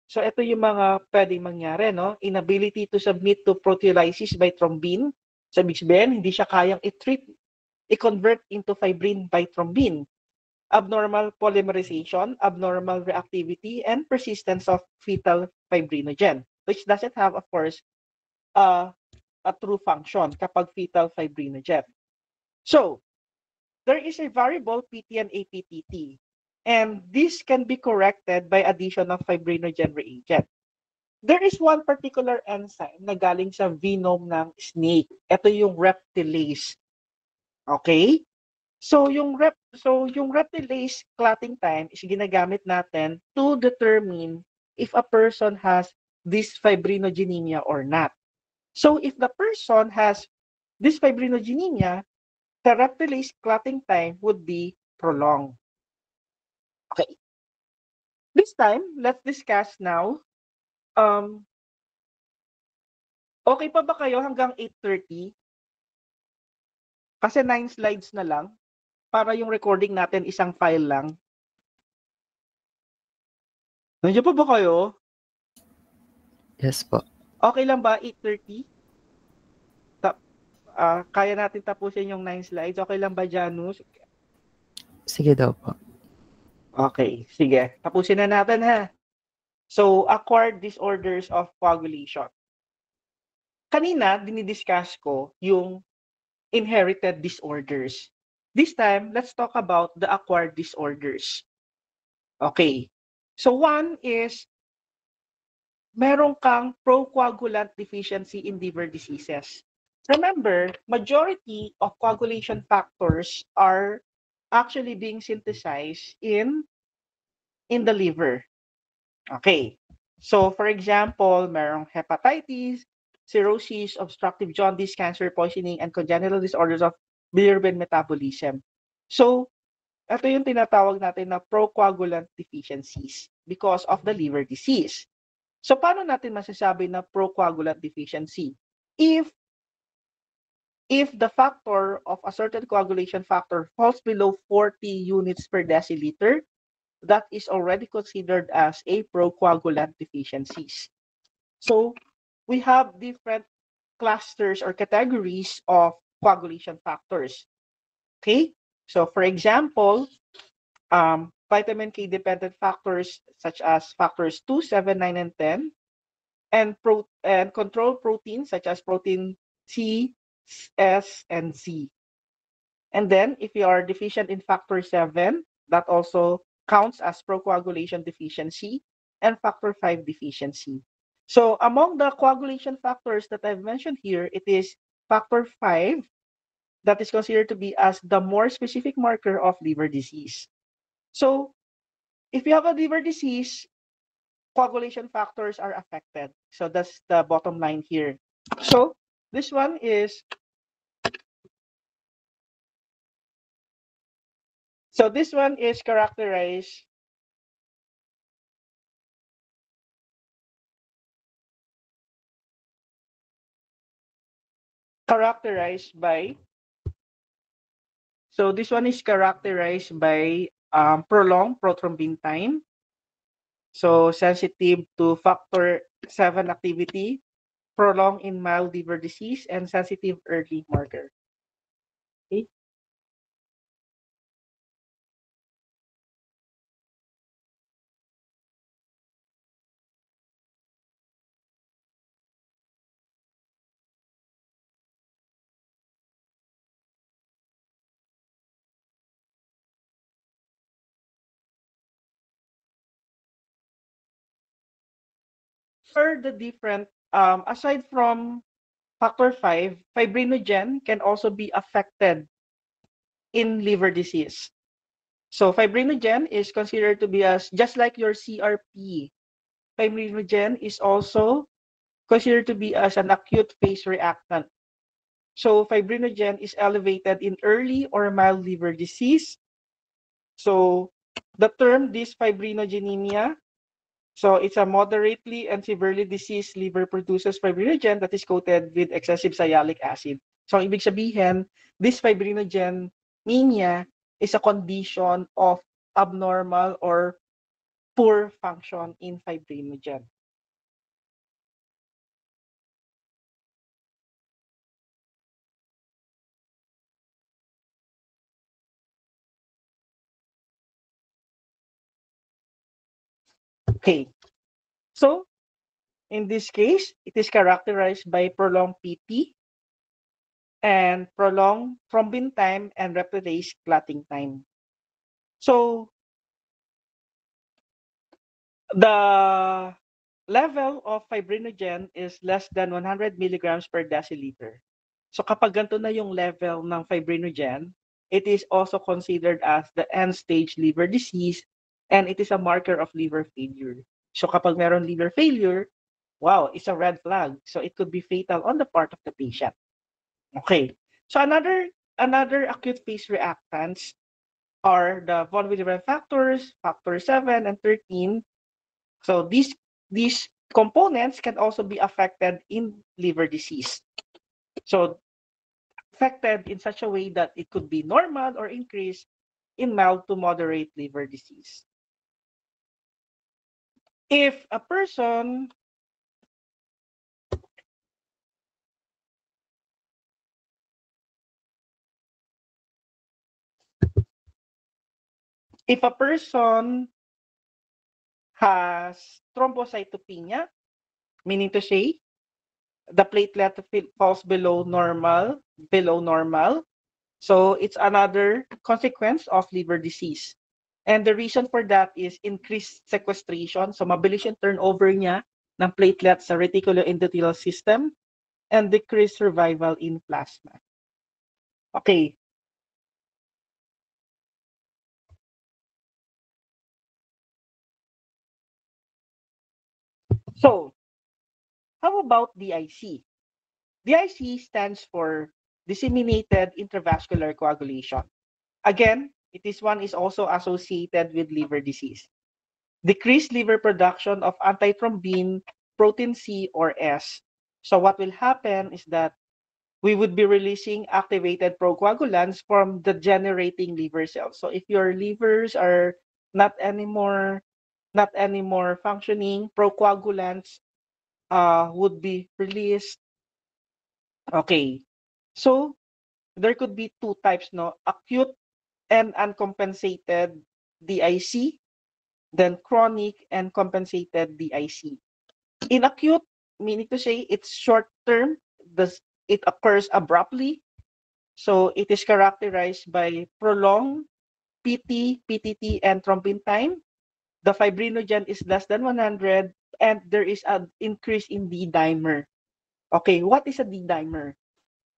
so ito yung mga pwedeng mangyari, no? Inability to submit to proteolysis by thrombin. So ibig sabihin, hindi siya kayang i-convert into fibrin by thrombin. Abnormal polymerization, abnormal reactivity, and persistence of fetal fibrinogen, which doesn't have, of course, a true function kapag fetal fibrinogen. So, there is a variable PT and APTT, and this can be corrected by addition of fibrinogen reagent. There is one particular enzyme na galing sa genome ng snake. Ito yung reptilase. Okay? So yung reptilase clotting time is ginagamit natin to determine if a person has this fibrinogenemia or not. So if the person has this fibrinogenemia, the reptilase clotting time would be prolonged. Okay. This time, let's discuss now. Okay pa ba kayo hanggang 8:30? Kasi 9 slides na lang. Para yung recording natin isang file lang. Nandiyan pa ba kayo? Yes po. Okay lang ba 8:30? Kaya natin tapusin yung 9 slides. Okay lang ba, Janus? Sige daw po. Okay, sige. Tapusin na natin So, acquired disorders of coagulation. Kanina, dinidiscuss ko yung inherited disorders. This time, let's talk about the acquired disorders. Okay. So, one is meron kang procoagulant deficiency in liver diseases. Remember, majority of coagulation factors are actually being synthesized in the liver. Okay. So, for example, merong hepatitis, cirrhosis, obstructive jaundice, cancer, poisoning, and congenital disorders of bilirubin metabolism. So, ito yung tinatawag natin na procoagulant deficiencies because of the liver disease. So, paano natin masasabi na procoagulant deficiency? If the factor of a certain coagulation factor falls below 40 units per deciliter, that is already considered as a procoagulant deficiencies. So, we have different clusters or categories of coagulation factors. Okay? So for example, vitamin K dependent factors such as factors 2, 7, 9, and 10, and control proteins such as protein C, S, and Z. And then if you are deficient in factor 7, that also counts as procoagulation deficiency and factor 5 deficiency. So among the coagulation factors that I've mentioned here, it is factor 5 that is considered to be as the more specific marker of liver disease. So if you have a liver disease, coagulation factors are affected. So that's the bottom line here. So this one is characterized characterized by prolonged prothrombin time. So sensitive to factor 7 activity, prolonged in mild liver disease, and sensitive early marker. Okay. For the different, aside from factor 5, fibrinogen can also be affected in liver disease. So fibrinogen is considered to be as just like your CRP. Fibrinogen is also considered to be as an acute phase reactant. So fibrinogen is elevated in early or mild liver disease. So the term dysfibrinogenemia, so it's a moderately and severely diseased liver produces fibrinogen that is coated with excessive sialic acid. So ang ibig sabihin, dysfibrinogenemia is a condition of abnormal or poor function in fibrinogen. Okay, so in this case, it is characterized by prolonged PT and prolonged thrombin time and replicase clotting time. So the level of fibrinogen is less than 100 milligrams per deciliter. So kapag ganito na yung level ng fibrinogen, it is also considered as the end-stage liver disease and it is a marker of liver failure. So kapag meron liver failure, wow, it's a red flag. So it could be fatal on the part of the patient. Okay. So another acute phase reactants are the von Willebrand factors, factor 7 and 13. So these components can also be affected in liver disease. So affected in such a way that it could be normal or increased in mild to moderate liver disease. If a person if a person has thrombocytopenia, meaning to say the platelet falls below normal. So it's another consequence of liver disease. And the reason for that is increased sequestration. So mabilis yung turnover niya ng platelets sa reticuloendothelial system and decreased survival in plasma. Okay. So how about DIC? DIC stands for disseminated intravascular coagulation. Again, one is also associated with liver disease. Decreased liver production of antithrombin, protein C or S. So what will happen is that we would be releasing activated procoagulants from the generating liver cells. So if your livers are not anymore functioning, procoagulants would be released. Okay. So there could be two types, no? Acute and uncompensated DIC, then chronic and compensated DIC. In acute, meaning to say it's short term, it occurs abruptly, so it is characterized by prolonged PT, PTT, and thrombin time. The fibrinogen is less than 100, and there is an increase in D-dimer. Okay, what is a D-dimer?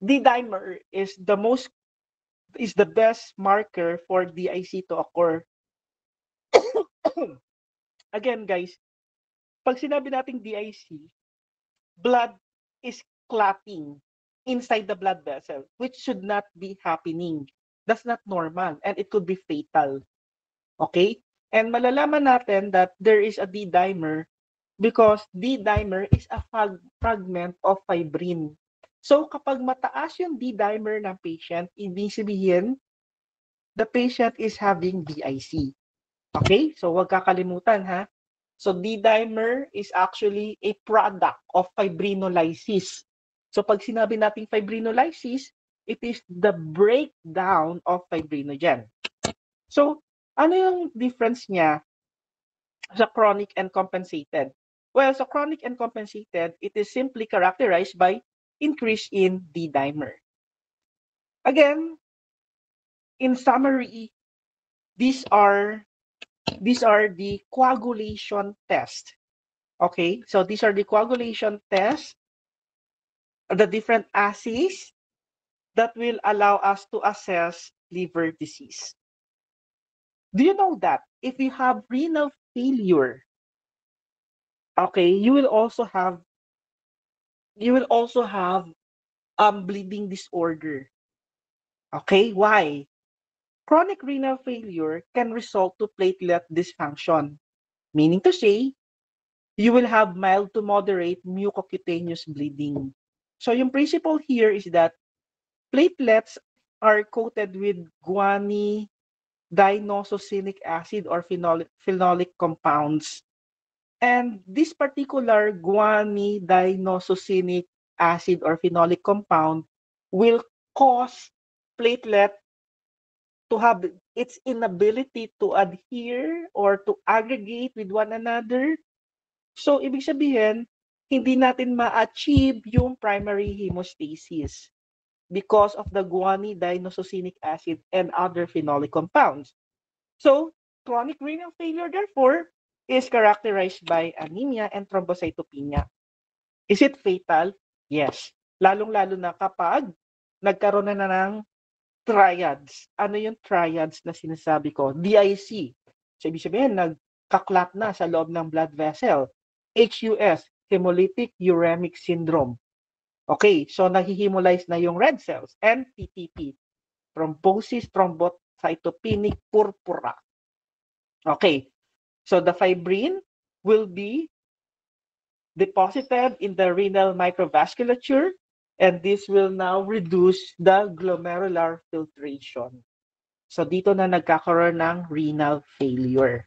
D-dimer is the best marker for DIC to occur. Again, guys, pag sinabi nating DIC, blood is clotting inside the blood vessel, which should not be happening. That's not normal, and it could be fatal. Okay? And malalaman natin that there is a D-dimer because D-dimer is a fragment of fibrin. So, kapag mataas yung D-dimer ng patient, ibig sabihin, the patient is having DIC. Okay? So, wag kakalimutan, ha? So, D-dimer is actually a product of fibrinolysis. So, pag sinabi nating fibrinolysis, it is the breakdown of fibrinogen. So, ano yung difference niya sa chronic and compensated? Well, sa chronic and compensated, it is simply characterized by increase in D-dimer. Again, in summary, these are the coagulation tests. Okay, so these are the coagulation tests, the different assays that will allow us to assess liver disease. Do you know that if you have renal failure, okay, you will also have bleeding disorder. Okay, why? Chronic renal failure can result to platelet dysfunction, meaning to say, you will have mild to moderate mucocutaneous bleeding. So yung principle here is that platelets are coated with guanidinosynic acid or phenolic compounds. And this particular guanidinosynic acid or phenolic compound will cause platelet to have its inability to adhere or to aggregate with one another. So, ibig sabihin, hindi natin ma-achieve yung primary hemostasis because of the guanidinosynic acid and other phenolic compounds. So, chronic renal failure, therefore, is characterized by anemia and thrombocytopenia. Is it fatal? Yes. Lalong-lalo na kapag nagkaroon na ng triads. Ano yung triads na sinasabi ko? DIC. So, ibig sabihin, nagkaklat na sa loob ng blood vessel. HUS, hemolytic uremic syndrome. Okay, so nahihemolize na yung red cells. And PTP, thrombosis thrombocytopenic purpura. Okay, so the fibrin will be deposited in the renal microvasculature, and this will now reduce the glomerular filtration. So dito na nagkakaroon ng renal failure.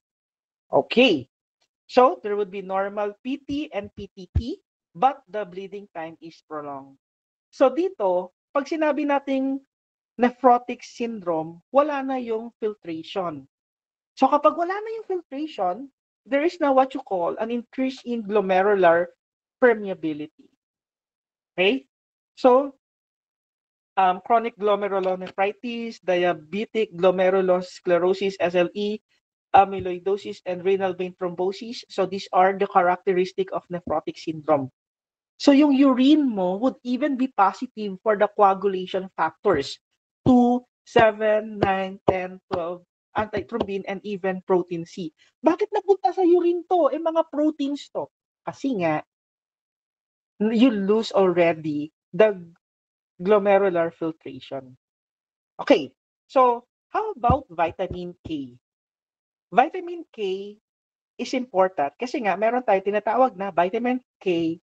Okay, so there would be normal PT and PTT, but the bleeding time is prolonged. So dito, pag sinabi nating nephrotic syndrome, wala na yung filtration. So kapag wala na yung filtration, there is now what you call an increase in glomerular permeability. Okay? So, chronic glomerulonephritis, diabetic glomerulosclerosis, SLE, amyloidosis, and renal vein thrombosis. So these are the characteristic of nephrotic syndrome. So yung urine mo would even be positive for the coagulation factors 2, 7, 9, 10, 12, antithrombin, and even protein C. Bakit napunta sa urine to? Mga proteins to. Kasi nga, you lose already the glomerular filtration. Okay, so how about vitamin K? Vitamin K is important kasi nga meron tayo tinatawag na vitamin K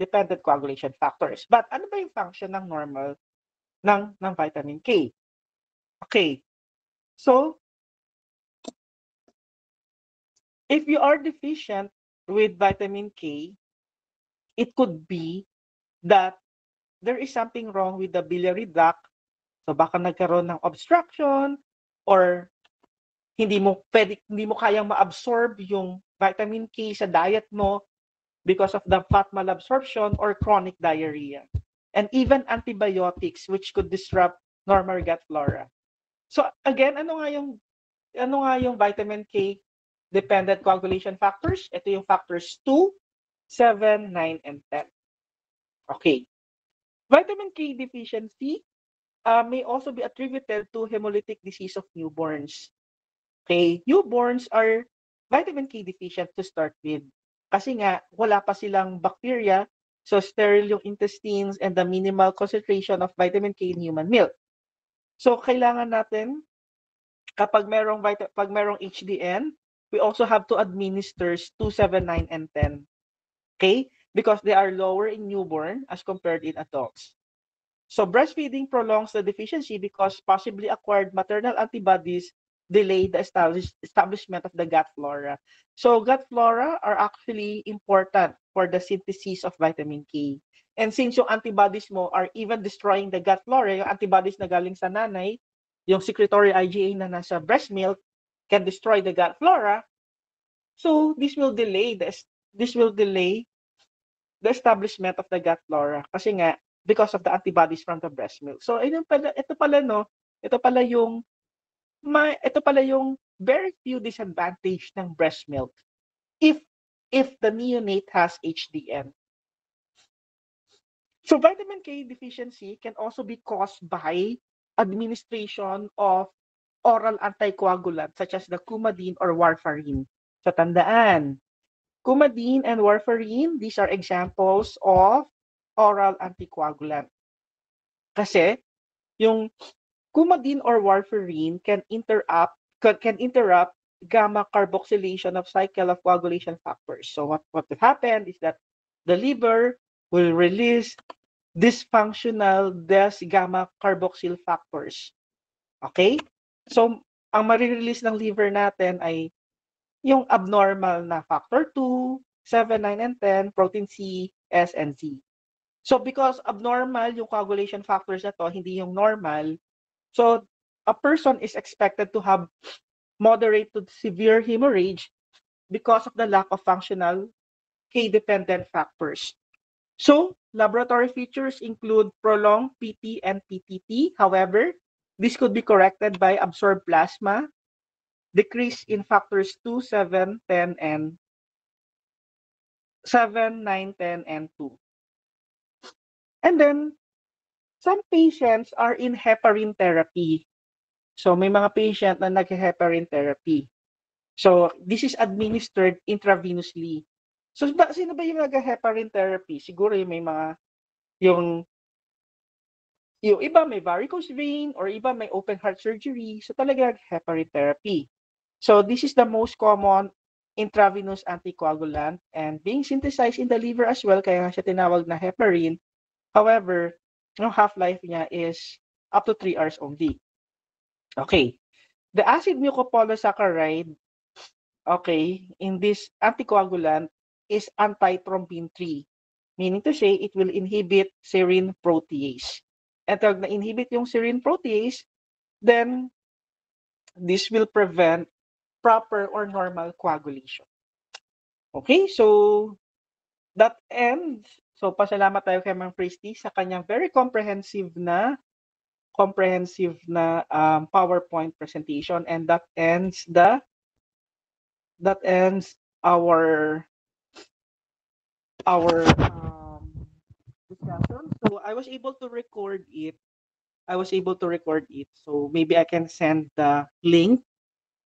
dependent coagulation factors. But ano ba yung function ng normal ng vitamin K? Okay. So, if you are deficient with vitamin K, it could be that there is something wrong with the biliary duct So baka nagkaroon ng obstruction or hindi mo kayang ma-absorb yung vitamin K sa diet mo because of the fat malabsorption or chronic diarrhea. And even antibiotics which could disrupt normal gut flora. So again, ano nga yung vitamin K dependent coagulation factors? Ito yung factors 2, 7, 9, and 10. Okay. Vitamin K deficiency may also be attributed to hemolytic disease of newborns. Okay, newborns are vitamin K deficient to start with. Kasi nga, wala pa silang bacteria, so sterile yung intestines and the minimal concentration of vitamin K in human milk. So, kailangan natin, pag merong HDN, we also have to administer 2, 7, 9, and 10. Okay? Because they are lower in newborn as compared in adults. So breastfeeding prolongs the deficiency because possibly acquired maternal antibodies delay the establishment of the gut flora. So gut flora are actually important for the synthesis of vitamin K. And since yung antibodies mo are even destroying the gut flora, yung antibodies na galing sa nanay, yung secretory IgA na nasa breast milk can destroy the gut flora. So this will delay the establishment of the gut flora kasi nga because of the antibodies from the breast milk. So ito pala yung very few disadvantage ng breast milk if the neonate has HDN. So vitamin K deficiency can also be caused by administration of oral anticoagulant such as the Coumadin or warfarin. So tandaan, Coumadin and warfarin, these are examples of oral anticoagulant. Kasi yung Coumadin or warfarin can interrupt gamma carboxylation of cycle of coagulation factors. So what will happen is that the liver will release dysfunctional des gamma carboxyl factors. Okay? So ang marirelease ng liver natin ay yung abnormal na factor 2, 7, 9, and 10, protein C, S, and Z. So because abnormal yung coagulation factors na to, hindi yung normal, so a person is expected to have moderate to severe hemorrhage because of the lack of functional K-dependent factors. So laboratory features include prolonged PT and PTT. However, this could be corrected by absorbed plasma, decrease in factors 2, 7, 10, and 7, 9, 10, and 2. And then, some patients are in heparin therapy. So, may mga patient na nag-heparin therapy. So, this is administered intravenously. So, sino ba yung nag-heparin therapy? Siguro yung may mga, yung iba may varicose vein or iba may open heart surgery. So, talaga heparin therapy. So, this is the most common intravenous anticoagulant and being synthesized in the liver as well, kaya nga siya tinawag na heparin. However, yung half-life niya is up to 3 hours only. Okay. The acid mucopolysaccharide, okay, in this anticoagulant is antithrombin 3. Meaning to say, it will inhibit serine protease. And pag na-inhibit yung serine protease, then this will prevent proper or normal coagulation. Okay, so that ends. So pasalamat tayo kay Ma'am Christy sa kanyang very comprehensive na PowerPoint presentation, and that ends our discussion. So I was able to record it. So maybe I can send the link